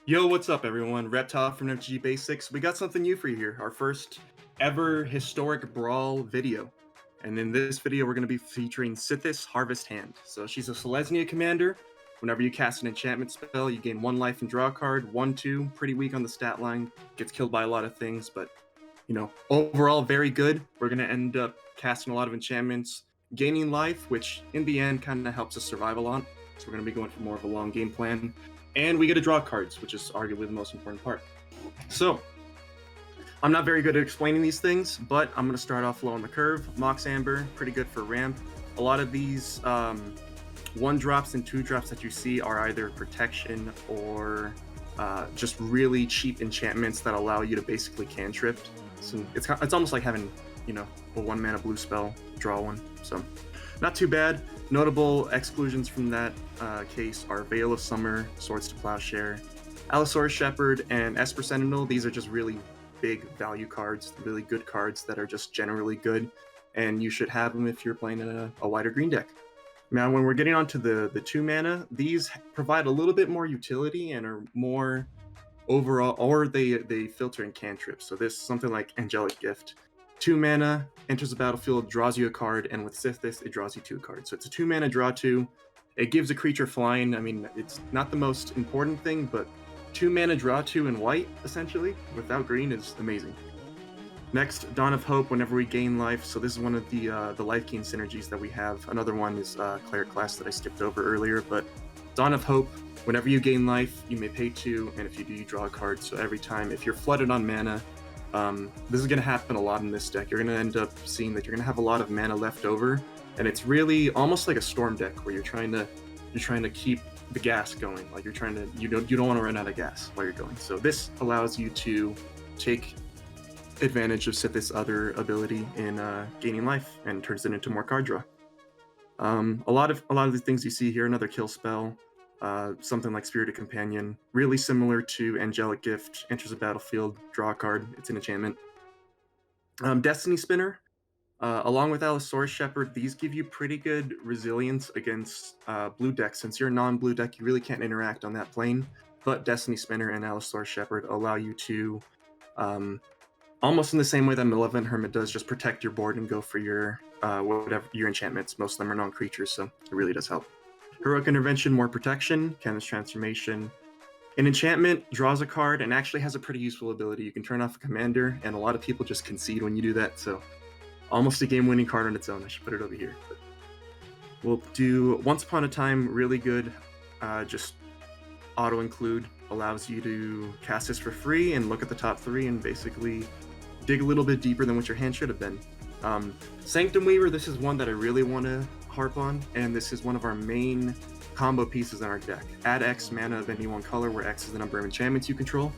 Yo, what's up, everyone? Reptile from MTG Basics. We got something new for you here. Our first ever historic Brawl video. And in this video, we're going to be featuring Sythis Harvest Hand. So she's a Selesnya commander. Whenever you cast an enchantment spell, you gain 1 life and draw a card. 1/2, pretty weak on the stat line. Gets killed by a lot of things, but, overall, very good. We're going to end up casting a lot of enchantments, gaining life, which in the end kind of helps us survive a lot. So we're going to be going for more of a long game plan. And we get to draw cards, which is arguably the most important part. So, I'm not very good at explaining these things, but I'm going to start off low on the curve. Mox Amber, pretty good for ramp. A lot of these 1-drops and 2-drops that you see are either protection or just really cheap enchantments that allow you to basically cantrip. So it's almost like having, a 1-mana blue spell, draw one. So, not too bad. Notable exclusions from that case are Veil of Summer, Swords to Plowshare, Allosaurus Shepherd, and Esper Sentinel. These are just really big value cards, really good cards that are just generally good, and you should have them if you're playing a white or green deck. Now, when we're getting onto the 2-mana, these provide a little bit more utility and are more overall, or they filter in cantrips. So this something like Angelic Gift. 2 mana, enters the battlefield, draws you a card, and with Sythis, it draws you 2 cards. So it's a 2 mana draw 2. It gives a creature flying. I mean, it's not the most important thing, but 2 mana draw 2 in white, essentially, without green is amazing. Next, Dawn of Hope, whenever we gain life. So this is one of the life gain synergies that we have. Another one is Cleric class that I skipped over earlier, but Dawn of Hope, whenever you gain life, you may pay 2, and if you do, you draw a card. So every time, if you're flooded on mana, this is going to happen a lot in this deck. You're going to end up seeing that you're going to have a lot of mana left over, and it's really almost like a storm deck where you're trying to keep the gas going. Like you don't want to run out of gas while you're going. So this allows you to take advantage of Sythis' other ability in gaining life and turns it into more card draw. A lot of the things you see here, another kill spell. Something like Spirited Companion, really similar to Angelic Gift, enters a battlefield, draw a card, it's an enchantment. Destiny Spinner, along with Allosaurus Shepherd, these give you pretty good resilience against blue decks. Since you're a non-blue deck, you really can't interact on that plane, but Destiny Spinner and Allosaurus Shepherd allow you to, almost in the same way that Malevolent Hermit does, just protect your board and go for your whatever your enchantments. Most of them are non-creatures, so it really does help. Heroic Intervention, more protection. Canvas Transformation. An enchantment draws a card and actually has a pretty useful ability. You can turn off a commander, and a lot of people just concede when you do that, so almost a game-winning card on its own. I should put it over here. But we'll do Once Upon a Time, really good. Just auto-include, allows you to cast this for free and look at the top 3 and basically dig a little bit deeper than what your hand should have been. Sanctum Weaver, this is one that I really want to harp on, and this is one of our main combo pieces in our deck. Add X mana of any one color, where X is the number of enchantments you control.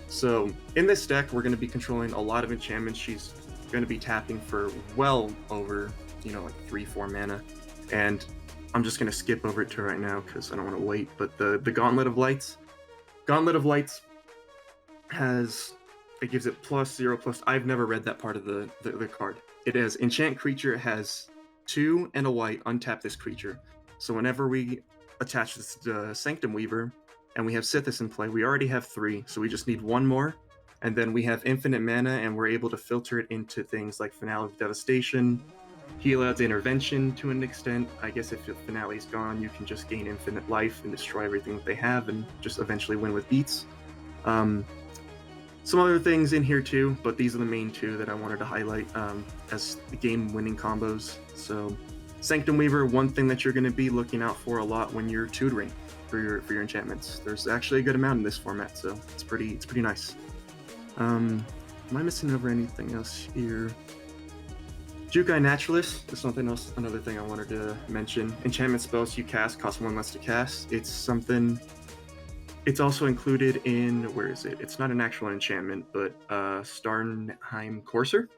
So in this deck, we're going to be controlling a lot of enchantments. She's going to be tapping for well over, like 3-4 mana. And I'm just going to skip over it to right now because I don't want to wait. But the Gauntlet of Lights. Gauntlet of Lights it gives it +0/+. I've never read that part of the card. It has enchant creature, has 2 and a white, untap this creature. So whenever we attach this to Sanctum Weaver and we have Sythis in play, we already have 3, so we just need 1 more, and then we have infinite mana, and we're able to filter it into things like Finale of Devastation, Healad's Intervention to an extent. I guess if the Finale's gone, you can just gain infinite life and destroy everything that they have and just eventually win with beats. Some other things in here too, but these are the main 2 that I wanted to highlight as the game-winning combos. So, Sanctum Weaver, one thing that you're going to be looking out for a lot when you're tutoring for your enchantments. There's actually a good amount in this format, so it's pretty nice. Am I missing over anything else here? Jukai Naturalist is another thing I wanted to mention. Enchantment spells you cast cost 1 less to cast. It's also included in, where is it? It's not an actual enchantment, but Starnheim Courser.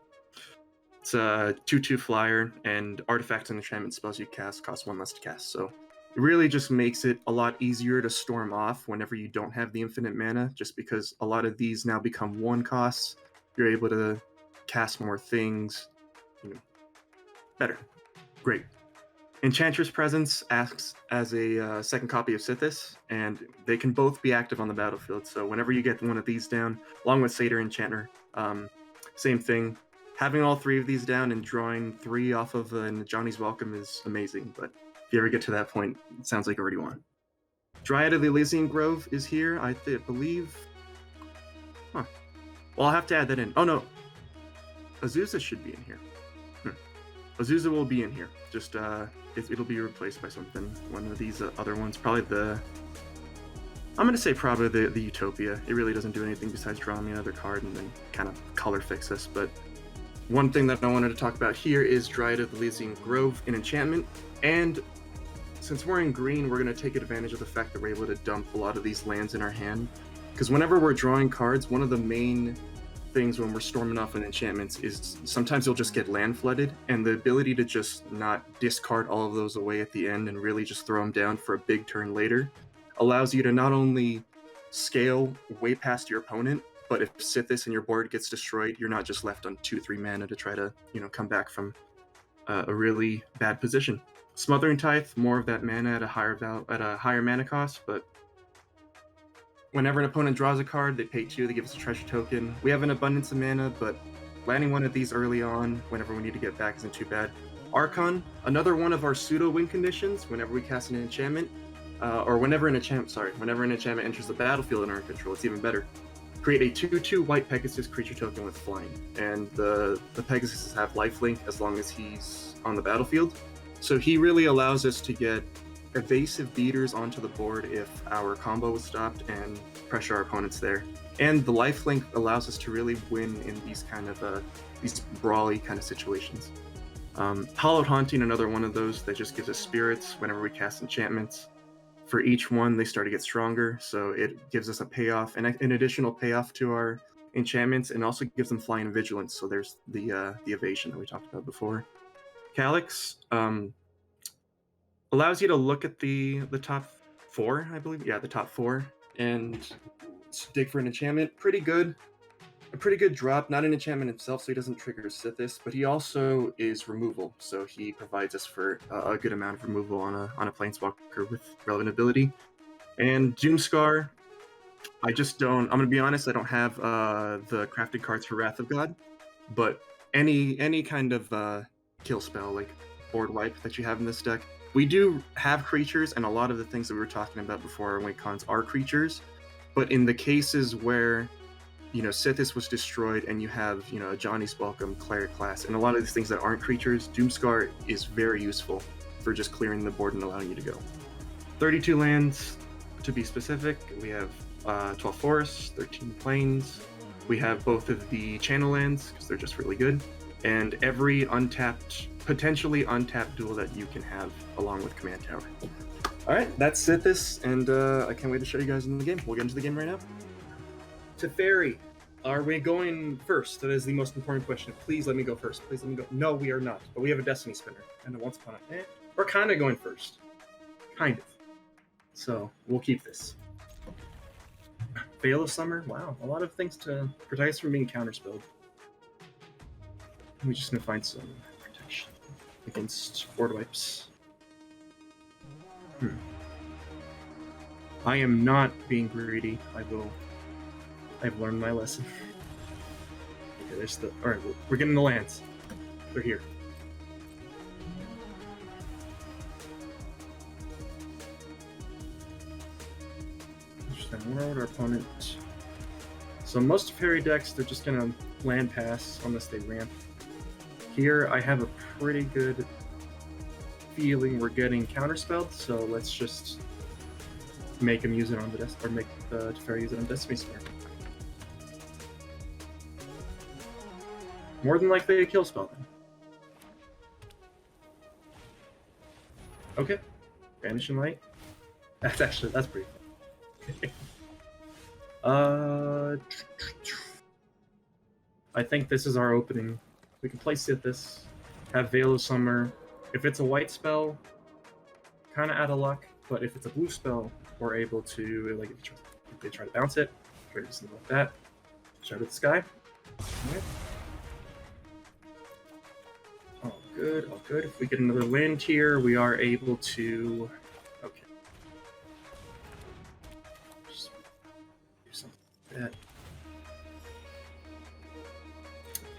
It's a 2/2 flyer, and artifacts and enchantment spells you cast cost 1 less to cast. So it really just makes it a lot easier to storm off whenever you don't have the infinite mana, just because a lot of these now become 1 costs. You're able to cast more things, better. Great. Enchantress Presence acts as a second copy of Sythis, and they can both be active on the battlefield. So whenever you get one of these down, along with Satyr Enchanter, same thing. Having all three of these down and drawing 3 off of Johnny's Welcome is amazing, but if you ever get to that point, it sounds like you already won. Dryad of the Elysian Grove is here, I believe. Huh. Well, I'll have to add that in. Oh no, Azusa should be in here. Azusa will be in here. Just it'll be replaced by something. One of these other ones, probably the. I'm gonna say probably the Utopia. It really doesn't do anything besides draw me another card and then kind of color fix us. But one thing that I wanted to talk about here is Dryad of the Elysian Grove in enchantment. And since we're in green, we're gonna take advantage of the fact that we're able to dump a lot of these lands in our hand. Because whenever we're drawing cards, one of the main things when we're storming off on enchantments is sometimes you'll just get land flooded, and the ability to just not discard all of those away at the end and really just throw them down for a big turn later allows you to not only scale way past your opponent, but if Sythis and your board gets destroyed, you're not just left on 2-3 mana to try to come back from a really bad position. Smothering Tithe, more of that mana at a higher mana cost, but whenever an opponent draws a card, they pay 2, they give us a treasure token. We have an abundance of mana, but landing one of these early on, whenever we need to get back, isn't too bad. Archon, another one of our pseudo-win conditions, whenever we cast an enchantment, or whenever an enchantment enters the battlefield in our control, it's even better. Create a 2/2 white Pegasus creature token with flying, and the Pegasus have lifelink as long as he's on the battlefield. So he really allows us to get evasive beaters onto the board if our combo was stopped and pressure our opponents there. And the lifelink allows us to really win in these kind of these brawly kind of situations. Hallowed Haunting, another one of those that just gives us spirits whenever we cast enchantments. For each one, they start to get stronger, so it gives us a payoff, and an additional payoff to our enchantments, and also gives them flying and vigilance. So there's the evasion that we talked about before. Calyx allows you to look at the top 4, I believe. Yeah, the top 4, and dig for an enchantment. A pretty good drop. Not an enchantment himself, so he doesn't trigger Sythis, but he also is removal, so he provides us for a good amount of removal on a planeswalker with relevant ability. And Doomscar, I'm gonna be honest, I don't have the crafted cards for Wrath of God, but any kind of kill spell like board wipe that you have in this deck. We do have creatures, and a lot of the things that we were talking about before our win cons are creatures, but in the cases where Sythis was destroyed and you have a Johnny's Welcome Cleric class and a lot of these things that aren't creatures, Doomscar is very useful for just clearing the board and allowing you to go. 32 lands to be specific. We have 12 forests, 13 plains. We have both of the channel lands because they're just really good, and every potentially untapped duel that you can have along with Command Tower. Alright, that's Sythis, and I can't wait to show you guys in the game. We'll get into the game right now. Teferi, are we going first? That is the most important question. Please let me go first. Please let me go. No, we are not, but we have a Destiny Spinner. And once upon a time, we're kind of going first. Kind of. So, we'll keep this. Veil of Summer, wow. A lot of things to protect us from being counterspelled. We're just going to find some protection against board wipes. I am not being greedy. I've learned my lesson. Okay, there's alright, we're getting the lands. They're here. World, our opponent. So most fairy decks, they're just gonna land pass unless they ramp. Here, I have a pretty good feeling we're getting counterspelled, so let's just make him use it on the or make the Teferi use it on Destiny Spinner. More than likely a kill spell then. Okay. Vanishing Light. That's pretty fun. I think this is our opening. We can play Sythis, have Veil of Summer. If it's a white spell, kind of out of luck, but if it's a blue spell, we're able to, like, if they try to bounce it, try to do something like that, Shadow the Sky. Right. Oh, good. good, all good. If we get another land here, we are able to... Okay. Just do something like that.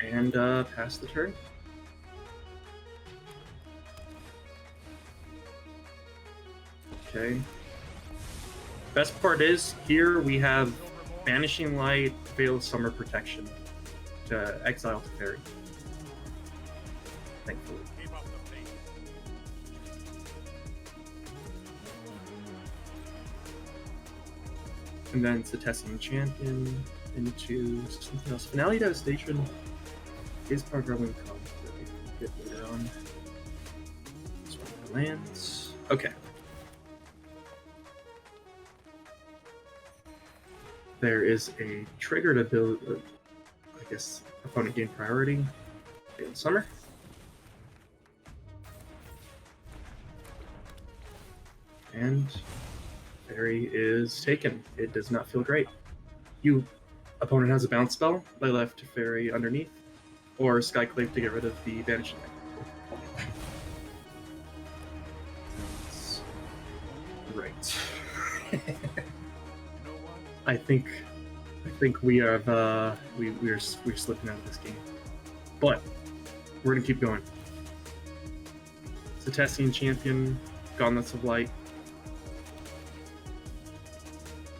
And pass the turn. Okay. Best part is, here we have Banishing Light, Veil of Summer Protection to exile to Fairy. Thankfully. And then Sythis Champion into something else. Finale Devastation is programming come. Get it on. Lands. Okay. There is a triggered ability, I guess, opponent gain priority in summer. And Fairy is taken. It does not feel great. Opponent has a bounce spell. They left Fairy underneath, or Skyclave to get rid of the Banishing Light. Right. I think we have we're slipping out of this game, but we're gonna keep going. Sythis Champion, Gauntlets of Light.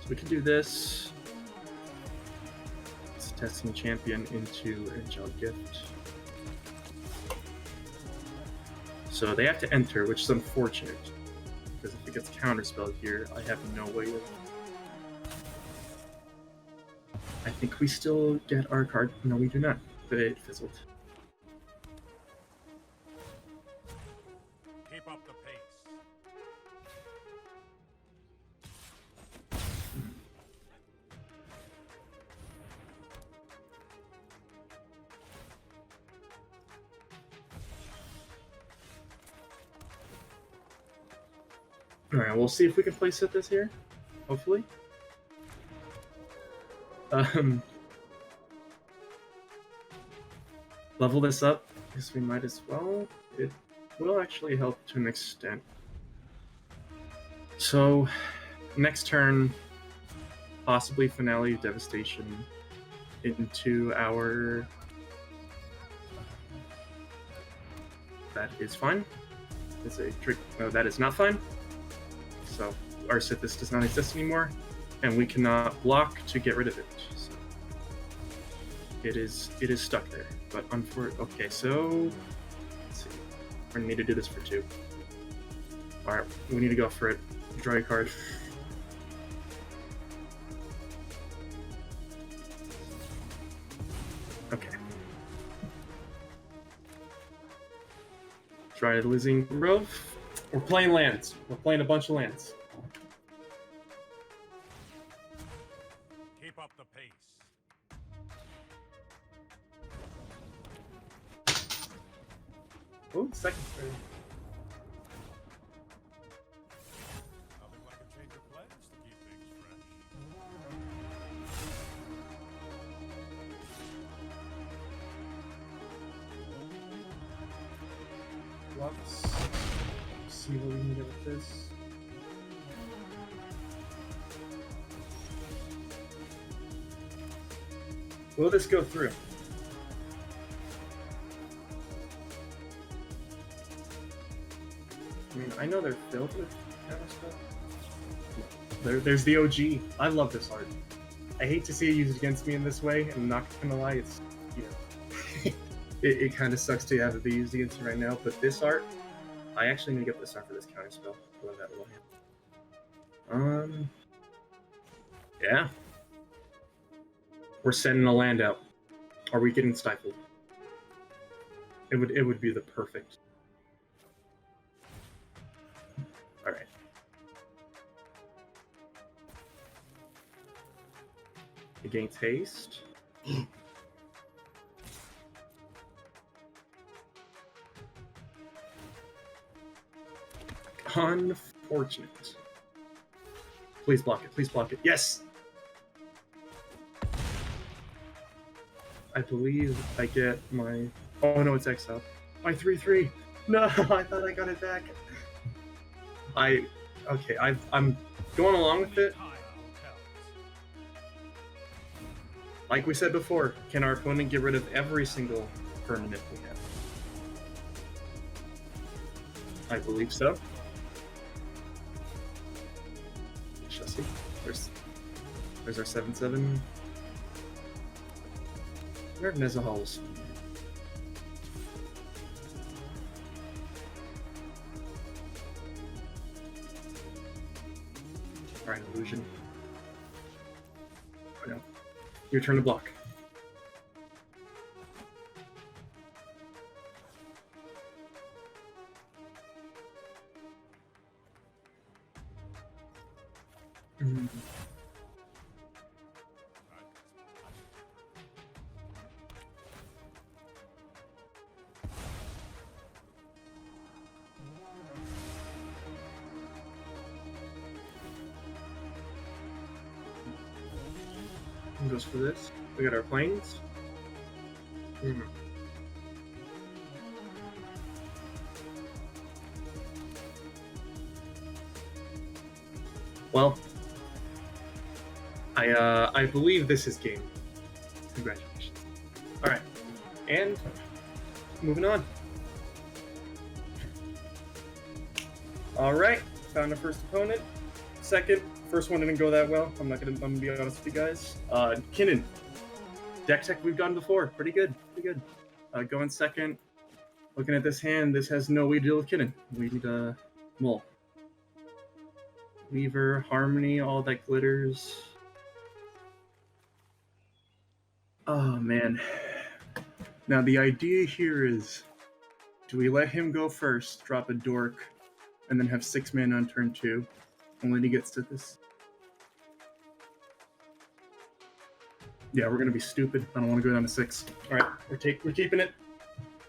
So we can do this. Sythis Champion into Angelic Gift. So they have to enter, which is unfortunate, because if it gets counterspelled here, I have no way of... I think we still get our card. No, we do not. But it fizzled. Keep up the pace. All right, we'll see if we can play Sythis here. Hopefully. Level this up, because we might as well. It will actually help to an extent. So, next turn, possibly Finale Devastation into our... That is fine. It's a trick. No, that is not fine. So, our Sythis does not exist anymore, and we cannot block to get rid of it. So it is stuck there. But okay, so let's see. We're gonna need to do this for 2. All right, we need to go for it. Draw a card. Okay. Try losing Grove. We're playing lands. We're playing a bunch of lands. Keep up the pace. Oh, second turn. Nothing like a change of plans to keep things fresh. Let's see what we can get with this. Will this go through? I mean, I know they're filled with kind of stuff. There's the OG. I love this art. I hate to see it used against me in this way. I'm not gonna lie, it's, you know, it kind of sucks to have it be used against me right now. But this art, I actually need to get this art for this counter spell. Love that little. Yeah. We're sending a land out. Are we getting stifled? It would be the perfect. All right. It gains haste. Unfortunate. Please block it. Please block it. Yes! I believe I get my... Oh no, it's exile. My 3/3. No, I thought I got it back. Okay, I'm going along with it. Like we said before, can our opponent get rid of every single permanent we have? I believe so. Shall see. There's our 7/7. Where are Nezahal's? Alright, illusion. Oh no. Your turn to block. Who goes for this? We got our planes. Well, I believe this is game. Congratulations. All right, and moving on. All right, found our first opponent. First one didn't go that well. I'm gonna be honest with you guys. Kinnan, deck tech we've done before. Pretty good. Going second. Looking at this hand, this has no way to deal with Kinnan. We need a Mole. Weaver, Harmony, all that glitters. Oh man. Now the idea here is, do we let him go first, drop a dork, and then have 6 mana on turn 2, only to get Sythis? Yeah, we're gonna be stupid. I don't want to go down to 6. All right, we're keeping it.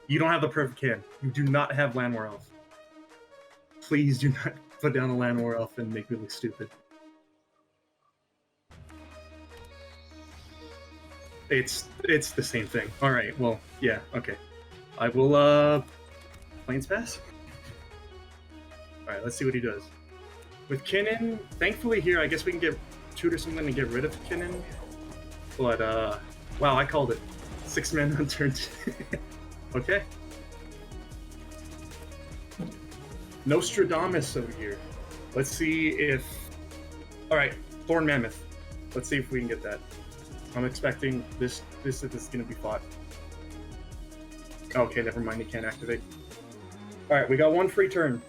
You don't have the perfect hand. You do not have Llanowar Elf. Please do not put down the Llanowar Elf and make me look stupid. It's the same thing. All right. Well, yeah. Okay. I will Plains Pass. All right. Let's see what he does. With Kinnan, thankfully here, I guess we can get tutor something to get rid of Kinnan. But wow, I called it. 6 mana on turn 2. Okay. Nostradamus over here. Let's see if. All right, Thorn Mammoth. Let's see if we can get that. I'm expecting this is going to be fought. Okay, never mind. He can't activate. All right, we got 1 free turn.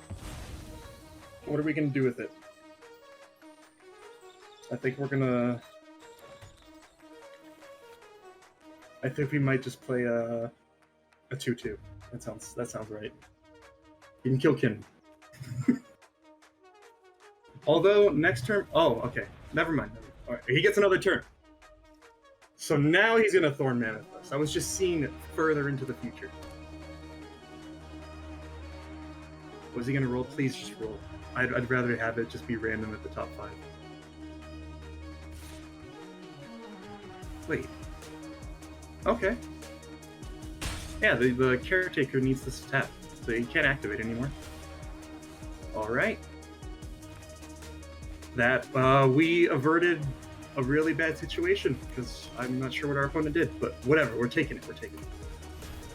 What are we going to do with it? I think we're gonna. I think we might just play a 2/2. That sounds right. You can kill Kinnan. Although next turn. Oh, okay. Never mind. All right, he gets another turn. So now he's gonna Thorn Mammoth us. I was just seeing it further into the future. Was he gonna roll? Please just roll. I'd rather have it just be random at the top 5. Wait. Okay. Yeah, the caretaker needs this tap, so he can't activate anymore. Alright. That, we averted a really bad situation, because I'm not sure what our opponent did, but whatever, we're taking it.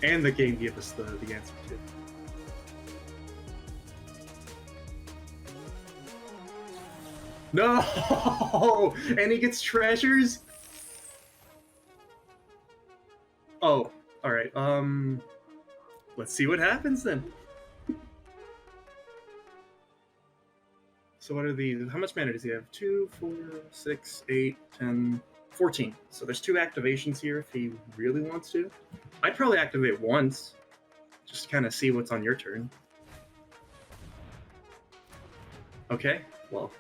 And the game gave us the answer, too. No! And he gets treasures? Oh, alright, let's see what happens then. So what are these? How much mana does he have? 2, 4, 6, 8, 10, 14. So there's 2 activations here if he really wants to. I'd probably activate once, just to kind of see what's on your turn. Okay, well,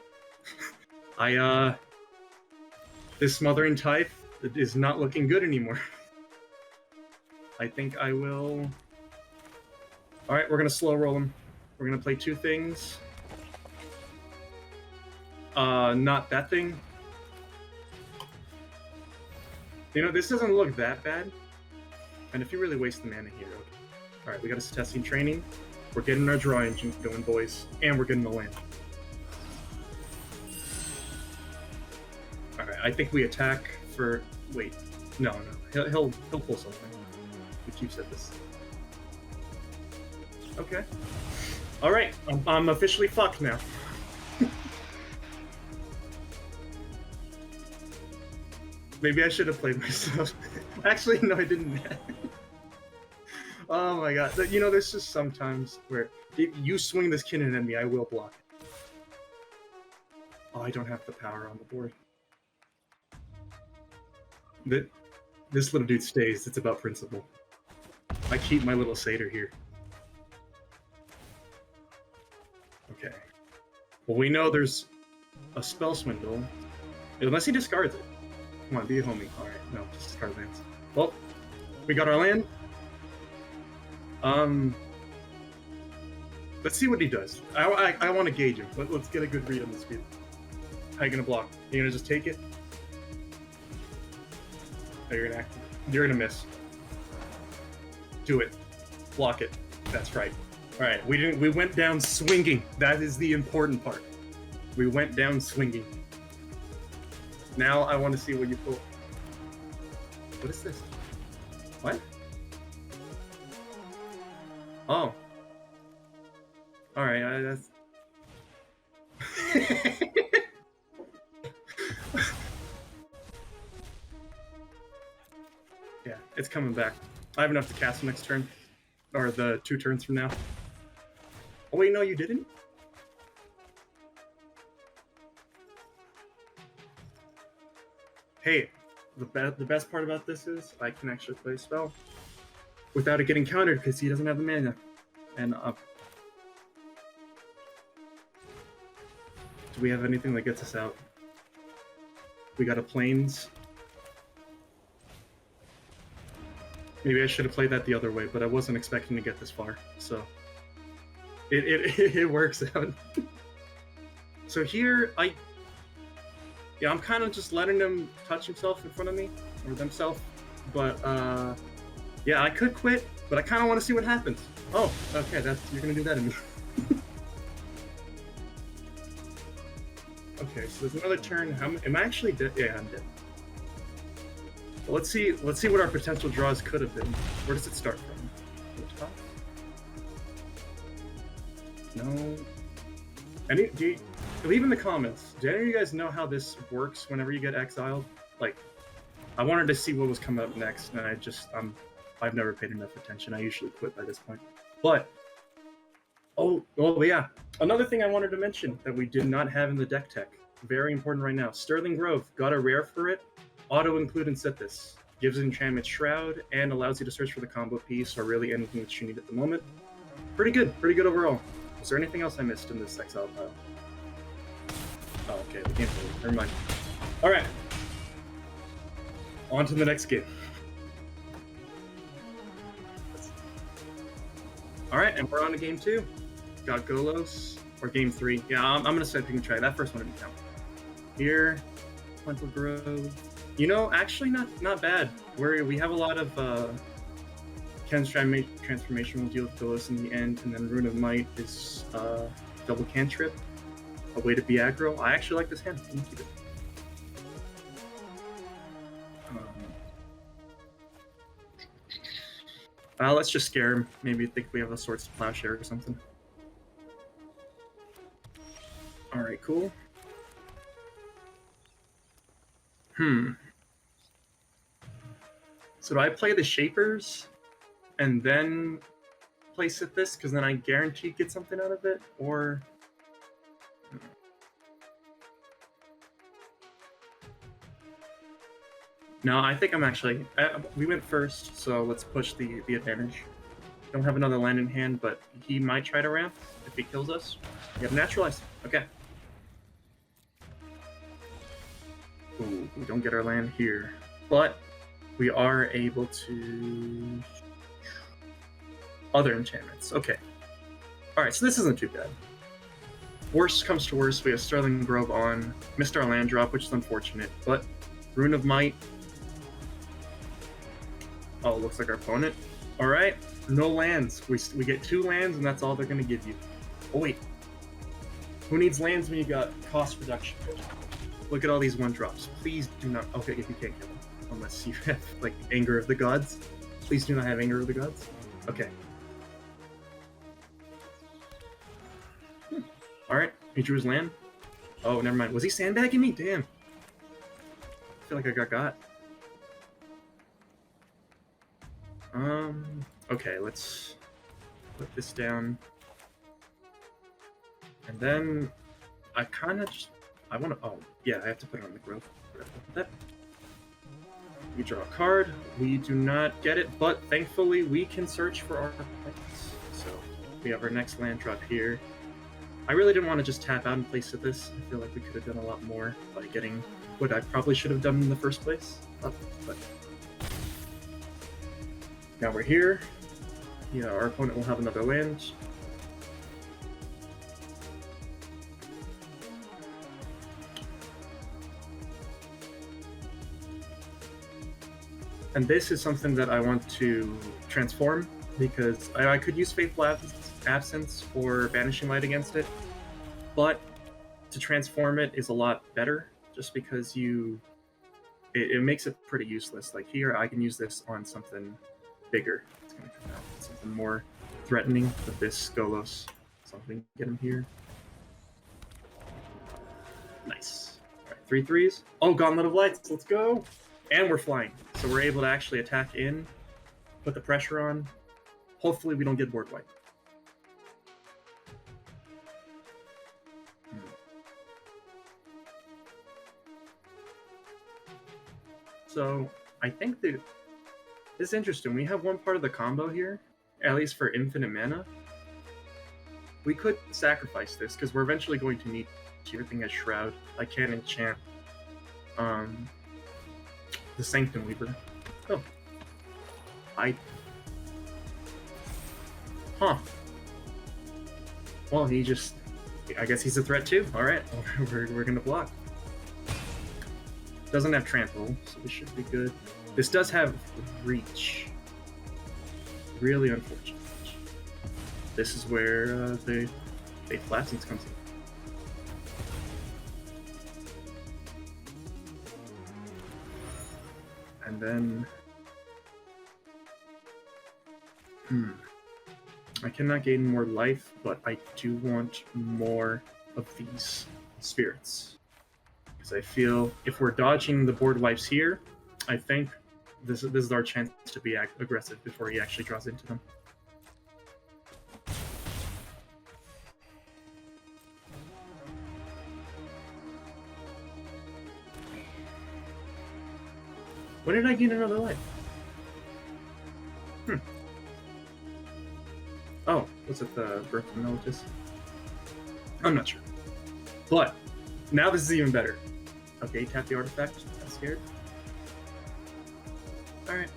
this Smothering Tithe is not looking good anymore. I think I will. All right, we're gonna slow roll him. We're gonna play 2 things. Not that thing. You know, this doesn't look that bad. And if you really waste the mana here, okay. All right, we got a testing training. We're getting our draw engine going, boys, and we're getting the land. All right, I think we attack for. Wait, no, he'll pull something. We keep Sythis. Okay. All right, I'm officially fucked now. Maybe I should have played myself. Actually, no, I didn't. Oh my god. You know, there's just sometimes where if you swing this cannon at me, I will block it. Oh, I don't have the power on the board. This little dude stays. It's about principle. I keep my little satyr here. Okay. Well, we know there's a spell swindle. Unless he discards it. Come on, be a homie. Alright, no, just discard lands. Well, we got our land. Let's see what he does. I want to gauge him. Let's get a good read on this speed. How you gonna block? You gonna just take it? Oh, you're gonna miss. Do it. Block it. That's right. All right, we went down swinging. That is the important part. We went down swinging. Now I want to see what you pull. What is this? What? Oh. All right, that's. Yeah, it's coming back. I have enough to cast next turn, or the 2 turns from now. Oh wait, no, you didn't? Hey, the best part about this is I can actually play a spell without it getting countered because he doesn't have the mana. And do we have anything that gets us out? We got a plains. Maybe I should have played that the other way, but I wasn't expecting to get this far, so it works out. So here I'm kind of just letting him touch himself in front of me, or themselves. But yeah, I could quit, but I kind of want to see what happens. Oh, okay, you're gonna do that to me. Okay, so there's another turn. Am I actually dead? Yeah, I'm dead. Well, let's see what our potential draws could have been. Where does it start from? The top? No. Leave in the comments. Do any of you guys know how this works whenever you get exiled? Like, I wanted to see what was coming up next, and I've never paid enough attention. I usually quit by this point. But oh yeah, another thing I wanted to mention that we did not have in the deck tech. Very important right now. Sterling Grove got a rare for it. Auto include in Sythis. Gives enchantment Shroud and allows you to search for the combo piece or really anything that you need at the moment. Pretty good overall. Is there anything else I missed in this exile pile? Oh, okay, we can't play it. Never mind. Alright. On to the next game. Alright, and we're on to game 2. Got Golos, or game 3. Yeah, I'm gonna start picking try. That first one didn't count. Here, Plentiful Grove. You know, actually not bad. We have a lot of Ken's transformation will deal with Golos in the end, and then Rune of Might is double cantrip. A way to be aggro. I actually like this hand. I'm gonna keep it. Let's just scare him. Maybe think we have a Swords to Plowshare or something. Alright, cool. So do I play the Shapers and then play Sythis, because then I guarantee get something out of it? Or... No, I think I'm actually... we went first, so let's push the advantage. Don't have another land in hand, but he might try to ramp if he kills us. We have Naturalize. Okay. Ooh, we don't get our land here. But we are able to... Other enchantments. Okay. Alright, so this isn't too bad. Worst comes to worst, we have Sterling Grove on. Missed our land drop, which is unfortunate, but Rune of Might... Oh, looks like our opponent All right, no lands. We get 2 lands, and that's all they're gonna give you. Oh wait, who needs lands when you got cost reduction? Look at all these 1-drops. Please do not. Okay, if you can't kill them, unless you have like Anger of the Gods. Please do not have Anger of the Gods. Okay. All right, he drew his land. Oh, never mind. Was he sandbagging me? Damn. I feel like I got. Okay, let's put this down. And then I kind of just, I want to, oh, yeah, I have to put it on the growth. We draw a card. We do not get it, but thankfully we can search for our plants. So we have our next land drop here. I really didn't want to just tap out and play Sythis. I feel like we could have done a lot more by getting what I probably should have done in the first place. But now we're here. Yeah, our opponent will have another land. And this is something that I want to transform, because I could use Faithful Absence or Banishing Light against it, but to transform it is a lot better, just because it makes it pretty useless. Like here, I can use this on something bigger. It's going to come out something more threatening with this Golos. Something get him here. Nice. All right, 3/3s. Oh, Gauntlet of Lights. Let's go. And we're flying, so we're able to actually attack in, put the pressure on. Hopefully we don't get board wipe. So I think that this is interesting. We have one part of the combo here, at least for infinite mana. We could sacrifice this, because we're eventually going to need everything as Shroud. I can't enchant the Sanctum Weaver. Oh. Huh. Well, he just... I guess he's a threat too. Alright, we're gonna block. Doesn't have Trample, so this should be good. This does have Reach. Really unfortunate. This is where the Faithful Absence comes in. And then... I cannot gain more life, but I do want more of these spirits. Because I feel if we're dodging the board wipes here, I think this is our chance to be aggressive before he actually draws into them. When did I gain another life? Oh, was it the Birth of Militus? I'm not sure. But, now this is even better. Okay, tap the artifact. I'm scared. Alright,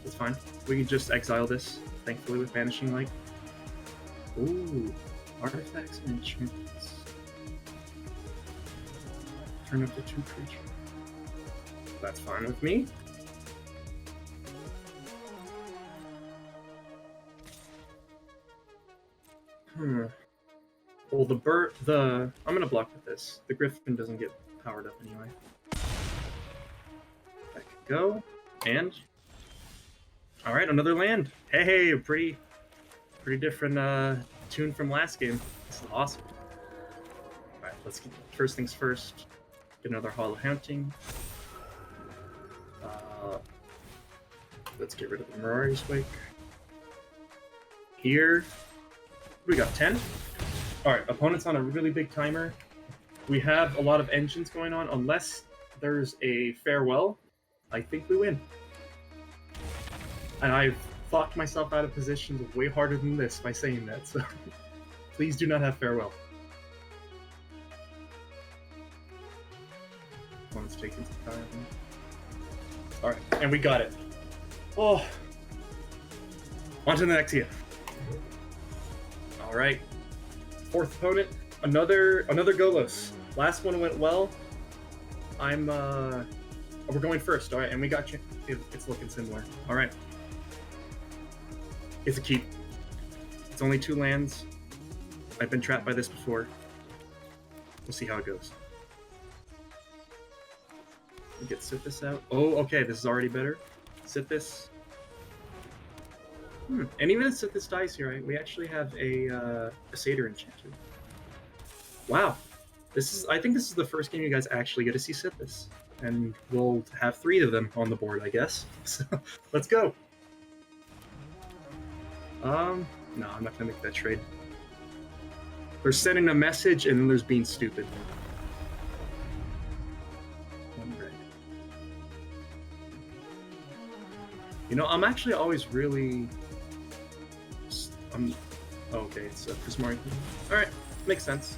that's fine. We can just exile this, thankfully, with Vanishing Light. Ooh, artifacts and enchantments. Turn up to 2 creatures. That's fine with me. Well, I'm gonna block with this. The Griffin doesn't get powered up anyway. That could go, and all right, another land. Hey, a pretty different tune from last game. This is awesome. All right, let's get first things first. Get another Hall of Haunting. Let's get rid of the Mirari's Wake. Here, we got 10. Alright, opponent's on a really big timer. We have a lot of engines going on. Unless there's a farewell, I think we win. And I've thought myself out of positions way harder than this by saying that, so please do not have farewell. Opponent's taking some time. Alright, and we got it. Oh! On to the next hit. Alright. Fourth opponent, another Golos. Last one went well. We're going first, alright, and we got you. It's looking similar. Alright. It's a keep. It's only 2 lands. I've been trapped by this before. We'll see how it goes. We'll get Sythis out. Oh, okay, this is already better. Sythis. And even if Sythis dies here, right, we actually have a Satyr enchanter. Wow. I think this is the first game you guys actually get to see Sythis. And we'll have 3 of them on the board, I guess. So, let's go. No, I'm not gonna make that trade. There's sending a message, and then there's being stupid. One red. You know, I'm actually always really... okay, it's Prismark. Alright, makes sense.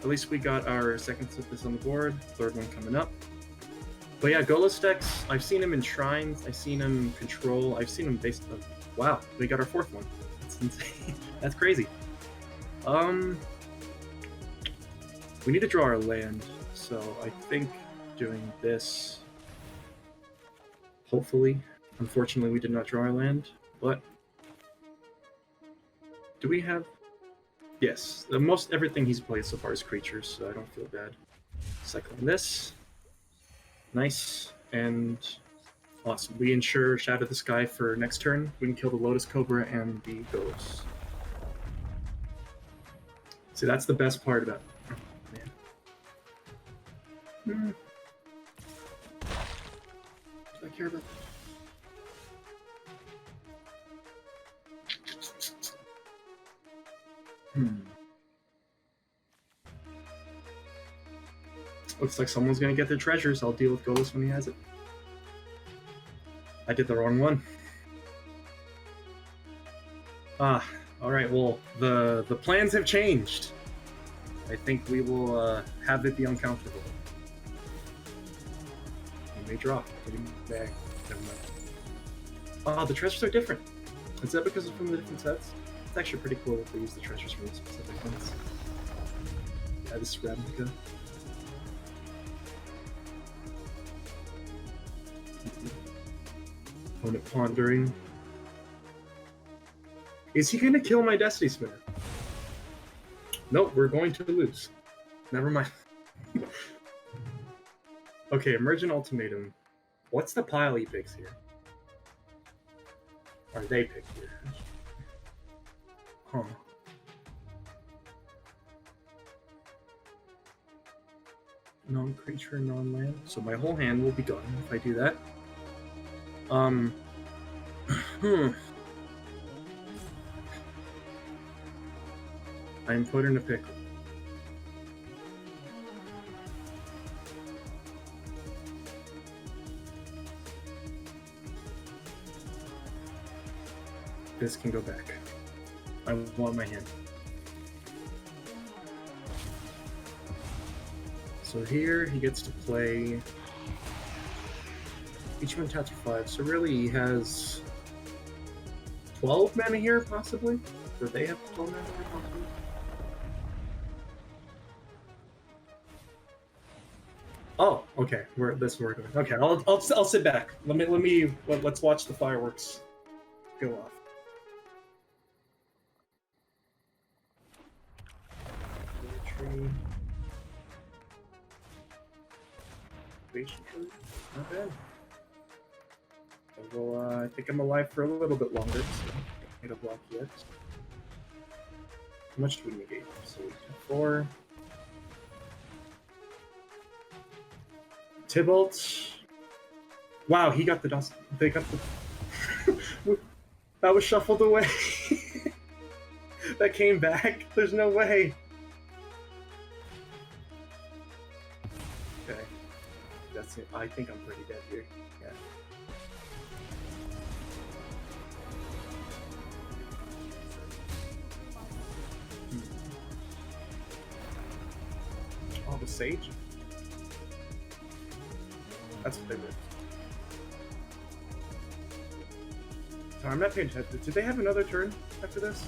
At least we got our second Sythis on the board, third one coming up. But yeah, Golos decks, I've seen him in Shrines, I've seen him Control, I've seen him based on... Wow, we got our 4th one. That's insane. That's crazy. We need to draw our land, so I think doing this... Hopefully. Unfortunately, we did not draw our land, but... Do we have... Yes, most everything he's played so far is creatures, so I don't feel bad. Cycling this. Nice, and awesome. We ensure Shadow the Sky for next turn. We can kill the Lotus Cobra and the Ghost. See, that's the best part about it. Oh, man. Do I care about that? Looks like someone's gonna get their treasures. I'll deal with Golos when he has it. I did the wrong one. Alright, well, the plans have changed. I think we will have it be uncomfortable. You may draw. Getting back. Never mind. The treasures are different. Is that because it's from the different sets? It's actually pretty cool if they use the treasures from the specific ones. Yeah, this is Ravnica. Opponent pondering. Is he gonna kill my Destiny Spinner? Nope, we're going to lose. Never mind. Okay, Emergent Ultimatum. What's the pile he picks here? Or they pick here? Huh. Non-creature, non-land. So my whole hand will be gone if I do that. I'm put in a pickle. This can go back. I want my hand. So here he gets to play. Each one taps for 5. So really he has 12 mana here, possibly? Or they have 12 mana here, possibly? Oh, okay. This is where we're going. Okay, I'll sit back. Let's watch the fireworks go off. Tree. Not bad. I think I'm alive for a little bit longer, so I don't need a block yet. How much do we negate? So we have 4. Tybalt. Wow, he got the dust. They got the. That was shuffled away. That came back. There's no way. Okay. That's it. I think I'm pretty dead here. Yeah. Oh, the Sage? That's what they were. Sorry, I'm not paying attention. Did they have another turn after this?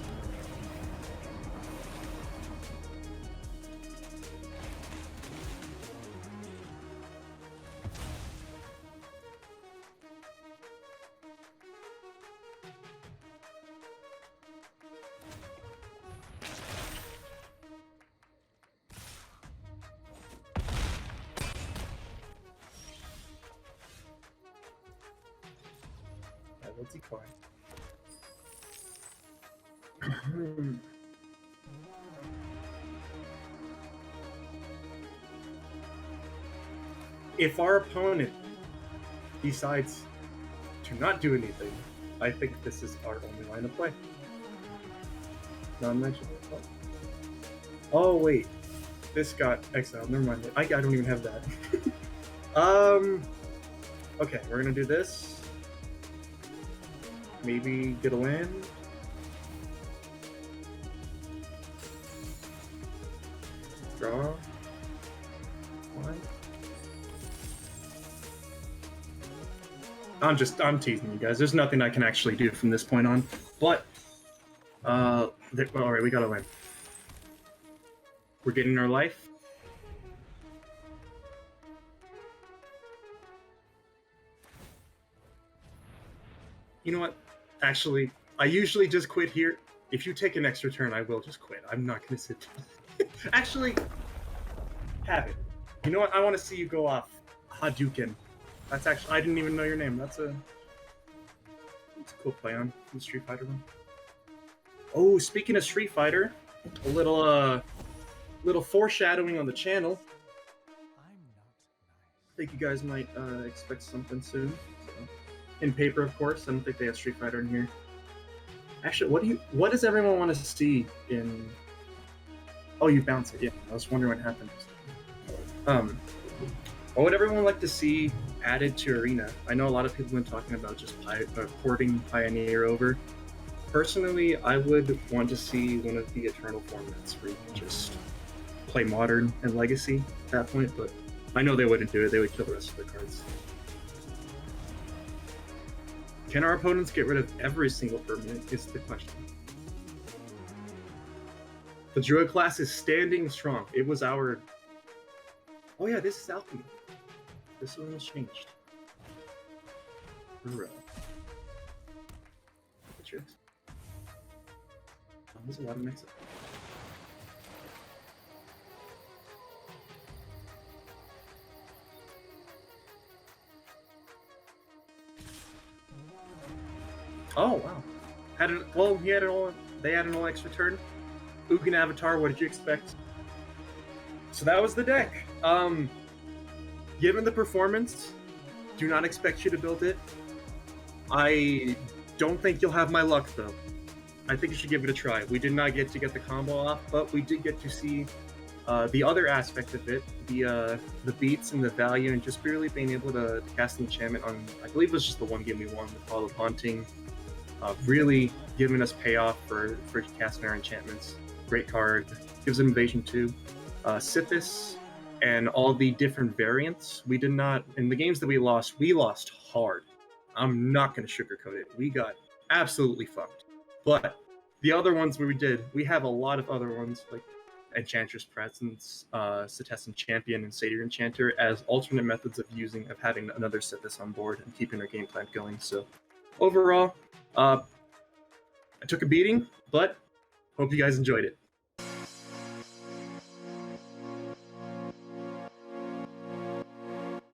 let's decline. If our opponent decides to not do anything, I think this is our only line of play. Non-mentioned. Oh wait, this got exiled. Never mind. I don't even have that. Okay, we're gonna do this. Maybe get a land. Draw. One. I'm teasing you guys. There's nothing I can actually do from this point on. But, alright, we got a land. We're getting our life. You know what? Actually, I usually just quit here. If you take an extra turn, I will just quit. I'm not gonna sit down. Actually, have it. You know what? I want to see you go off Hadouken. That's actually, I didn't even know your name. That's a cool play on the Street Fighter one. Oh, speaking of Street Fighter, a little foreshadowing on the channel. I think you guys might expect something soon. So. In paper, of course. I don't think they have Street Fighter in here. Actually, what does everyone want to see in? Oh, you bounce it. Yeah, I was wondering what happened. What would everyone like to see added to Arena? I know a lot of people have been talking about just porting Pioneer over. Personally, I would want to see one of the Eternal formats where you can just play Modern and Legacy at that point, but I know they wouldn't do it. They would kill the rest of the cards. Can our opponents get rid of every single permanent is the question. The Druid class is standing strong. It was our... Oh yeah, this is Alchemy. This one was changed. Brew. There's a lot of mix-up. Oh wow! They had an all extra turn. Ugin Avatar. What did you expect? So that was the deck. Given the performance, do not expect you to build it. I don't think you'll have my luck though. I think you should give it a try. We did not get to get the combo off, but we did get to see the other aspect of it, the beats and the value, and just barely being able to cast an enchantment on, I believe it was just the one game we won with Call of Haunting. Really giving us payoff for casting our enchantments. Great card. Gives them Invasion 2. Sythis and all the different variants. We did not, in the games that we lost hard. I'm not going to sugarcoat it. We got absolutely fucked. But the other ones where we have a lot of other ones like Enchantress Presence, Sythis Champion, and Satyr Enchanter as alternate methods of having another Sythis on board and keeping our game plan going. So overall, I took a beating, but hope you guys enjoyed it.